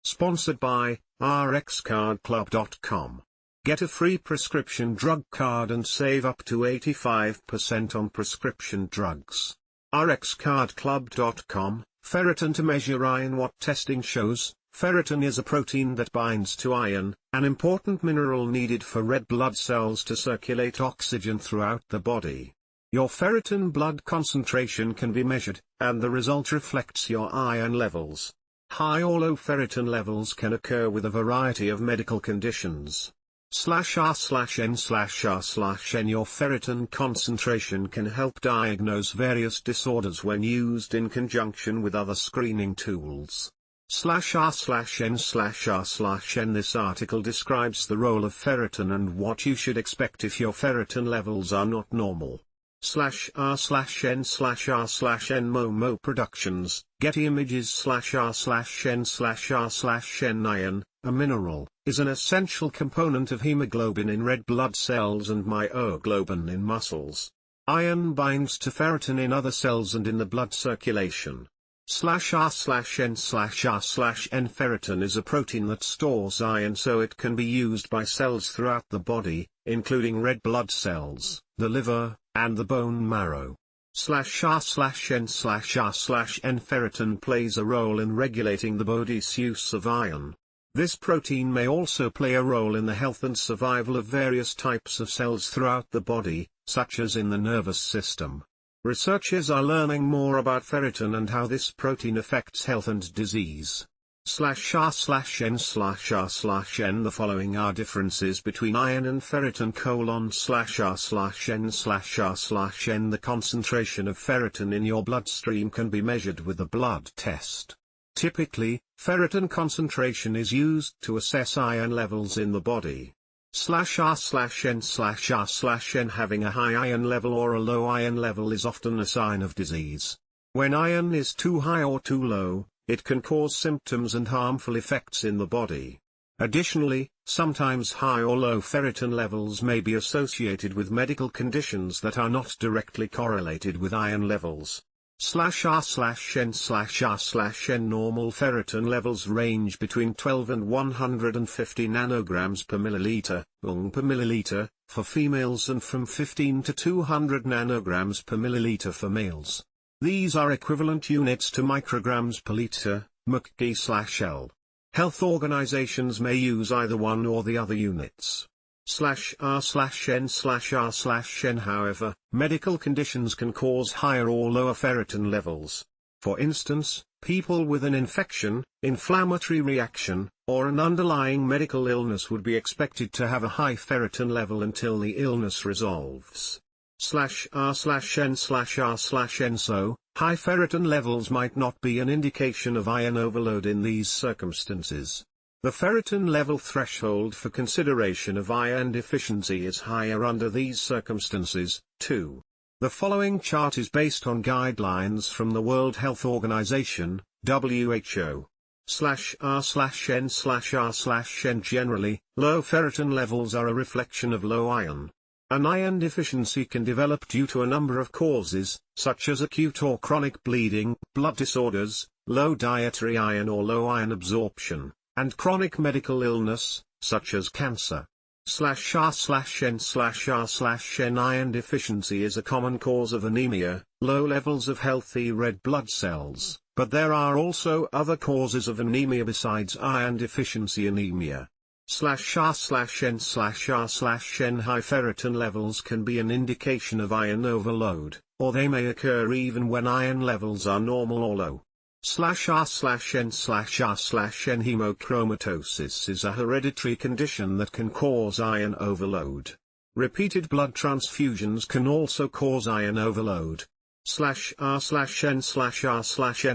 Sponsored by rxcardclub.com. Get a free prescription drug card and save up to 85% on prescription drugs. rxcardclub.com. Ferritin to measure iron. What testing shows, ferritin is a protein that binds to iron, an important mineral needed for red blood cells to circulate oxygen throughout the body. Your ferritin blood concentration can be measured, and the result reflects your iron levels. High or low ferritin levels can occur with a variety of medical conditions. /r/n/r/n Your ferritin concentration can help diagnose various disorders when used in conjunction with other screening tools. /r/n/r/n This article describes the role of ferritin and what you should expect if your ferritin levels are not normal. /r/n/r/nMoMo Productions Getty Imagesrnrn Iron, a mineral, is an essential component of hemoglobin in red blood cells and myoglobin in muscles. Iron binds to ferritin in other cells and in the blood circulation. /r/n/r/n Ferritin is a protein that stores iron so it can be used by cells throughout the body, including red blood cells, the liver, and the bone marrow. /r/n/r/n Ferritin plays a role in regulating the body's use of iron. This protein may also play a role in the health and survival of various types of cells throughout the body, such as in the nervous system. Researchers are learning more about ferritin and how this protein affects health and disease. /r/n/r/n The following are differences between iron and ferritin: /r/n/r/n The concentration of ferritin in your bloodstream can be measured with a blood test. Typically, ferritin concentration is used to assess iron levels in the body. /r/n/r/n Having a high iron level or a low iron level is often a sign of disease. When iron is too high or too low, it can cause symptoms and harmful effects in the body. Additionally, sometimes high or low ferritin levels may be associated with medical conditions that are not directly correlated with iron levels. /r/n/r/n Normal ferritin levels range between 12 and 150 nanograms per milliliter, per milliliter, for females and from 15 to 200 nanograms per milliliter for males. These are equivalent units to micrograms per liter, mcgL. Health organizations may use either one or the other units. /r/n/r/n However, medical conditions can cause higher or lower ferritin levels. For instance, people with an infection, inflammatory reaction, or an underlying medical illness would be expected to have a high ferritin level until the illness resolves. /r/n/r/n So, high ferritin levels might not be an indication of iron overload in these circumstances. The ferritin level threshold for consideration of iron deficiency is higher under these circumstances, too. The following chart is based on guidelines from the World Health Organization, WHO. /r/n/r/n Generally, low ferritin levels are a reflection of low iron. An iron deficiency can develop due to a number of causes, such as acute or chronic bleeding, blood disorders, low dietary iron or low iron absorption, and chronic medical illness, such as cancer. /r/n/r/n Iron deficiency is a common cause of anemia, low levels of healthy red blood cells, but there are also other causes of anemia besides iron deficiency anemia. /r/n/r/n High ferritin levels can be an indication of iron overload, or they may occur even when iron levels are normal or low. /r/n/r/n Hemochromatosis is a hereditary condition that can cause iron overload. Repeated blood transfusions can also cause iron overload. /r/n/r/n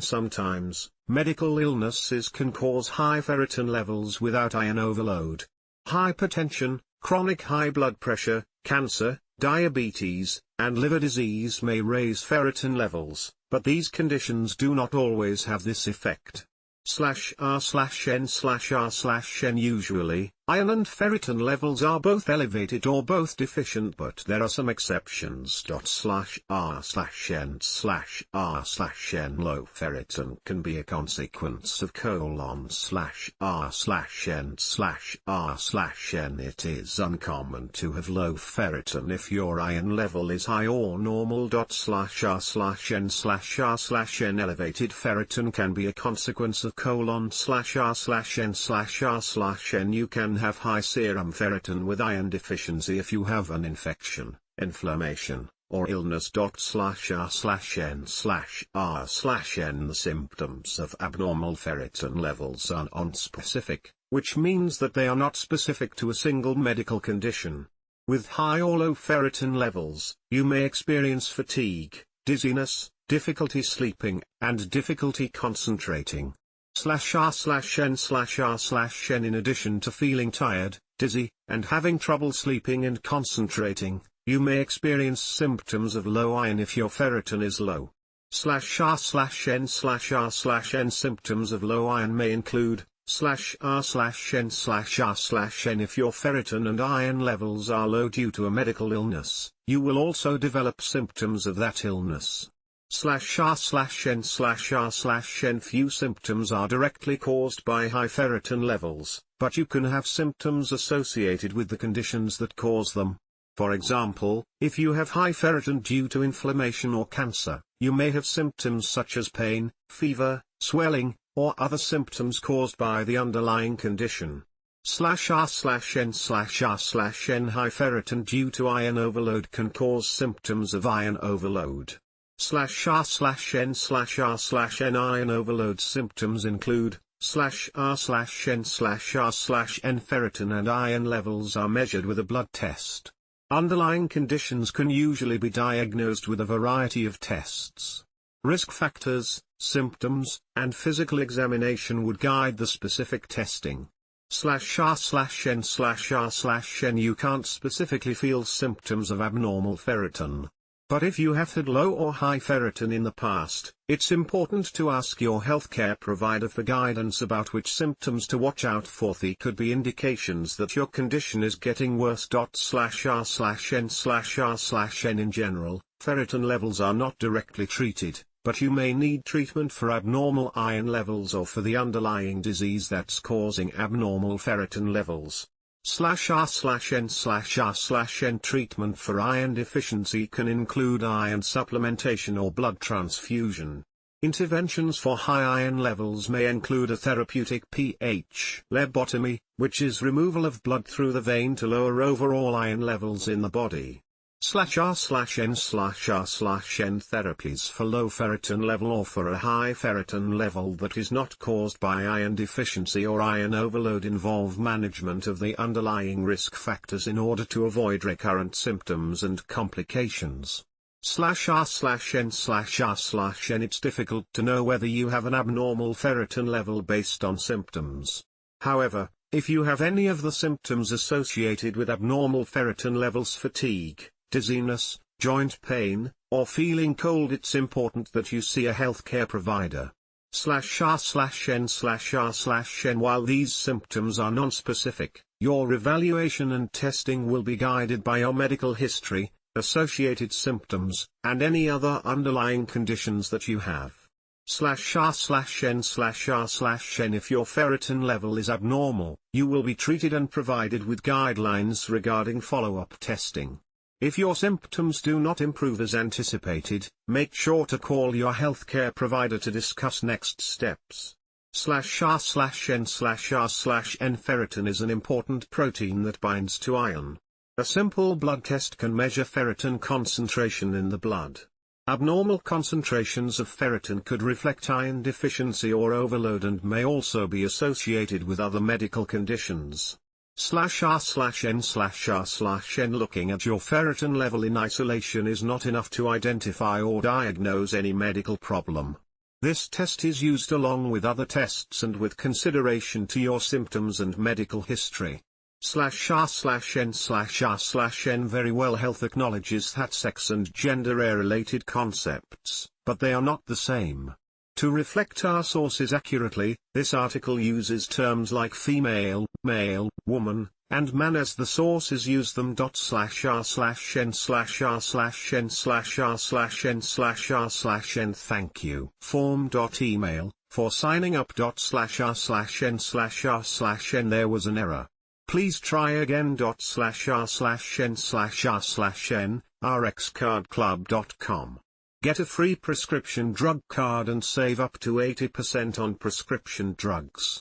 Sometimes, medical illnesses can cause high ferritin levels without iron overload. Hypertension, chronic high blood pressure, cancer, diabetes, and liver disease may raise ferritin levels, but these conditions do not always have this effect. /r/n/r/n Usually, Iron and ferritin levels are both elevated or both deficient, but there are some exceptions. r/n/r/n/Low ferritin can be a consequence of :r/n/r/n. It is uncommon to have low ferritin if your iron level is high or normal. :r/n/r/n elevated ferritin can be a consequence of :r/n/r/n. You can have high serum ferritin with iron deficiency if you have an infection, inflammation, or illness. :r/n/r/n The symptoms of abnormal ferritin levels are nonspecific, which means that they are not specific to a single medical condition. With high or low ferritin levels, you may experience fatigue, dizziness, difficulty sleeping, and difficulty concentrating. :r/n/r/n In addition to feeling tired, dizzy, and having trouble sleeping and concentrating, you may experience symptoms of low iron if your ferritin is low. :r/n/r/n Symptoms of low iron may include :r/n/r/n If your ferritin and iron levels are low due to a medical illness, you will also develop symptoms of that illness. :r/n/r/n Few symptoms are directly caused by high ferritin levels, but you can have symptoms associated with the conditions that cause them. For example, if you have high ferritin due to inflammation or cancer, you may have symptoms such as pain, fever, swelling, or other symptoms caused by the underlying condition. :r/n/r/n High ferritin due to iron overload can cause symptoms of iron overload. :r/n/r/n Iron overload symptoms include :r/n/r/n Ferritin and iron levels are measured with a blood test. Underlying conditions can usually be diagnosed with a variety of tests. Risk factors, symptoms, and physical examination would guide the specific testing. :r/n/r/n You can't specifically feel symptoms of abnormal ferritin. But if you have had low or high ferritin in the past, it's important to ask your healthcare provider for guidance about which symptoms to watch out for. They could be indications that your condition is getting worse. :r/n/r/n In general, ferritin levels are not directly treated, but you may need treatment for abnormal iron levels or for the underlying disease that's causing abnormal ferritin levels. :r/n/r/n Treatment for iron deficiency can include iron supplementation or blood transfusion. Interventions for high iron levels may include a therapeutic pH phlebotomy, which is removal of blood through the vein to lower overall iron levels in the body. :r/n/r/n Therapies for low ferritin level or for a high ferritin level that is not caused by iron deficiency or iron overload involve management of the underlying risk factors in order to avoid recurrent symptoms and complications. :r/n/r/n It's difficult to know whether you have an abnormal ferritin level based on symptoms. However, if you have any of the symptoms associated with abnormal ferritin levels, fatigue, dizziness, joint pain, or feeling cold, it's important that you see a healthcare provider. :r/n/r/n While these symptoms are nonspecific, your evaluation and testing will be guided by your medical history, associated symptoms, and any other underlying conditions that you have. :r/n/r/n If your ferritin level is abnormal, you will be treated and provided with guidelines regarding follow-up testing. If your symptoms do not improve as anticipated, make sure to call your healthcare provider to discuss next steps. :r/n/r/n Ferritin is an important protein that binds to iron. A simple blood test can measure ferritin concentration in the blood. Abnormal concentrations of ferritin could reflect iron deficiency or overload and may also be associated with other medical conditions. :r/n/r/n Looking at your ferritin level in isolation is not enough to identify or diagnose any medical problem. This test is used along with other tests and with consideration to your symptoms and medical history. :r/n/r/n Very well, health acknowledges that sex and gender are related concepts, but they are not the same. To reflect our sources accurately, this article uses terms like female, male, woman, and man as the sources use them. r/n/n/r/n/r/n/r/n/n. Thank you. Form.email, for signing up. r/n/r/n. There was an error. Please try again. r/n/r/n. rxcardclub.com. Get a free prescription drug card and save up to 80% on prescription drugs.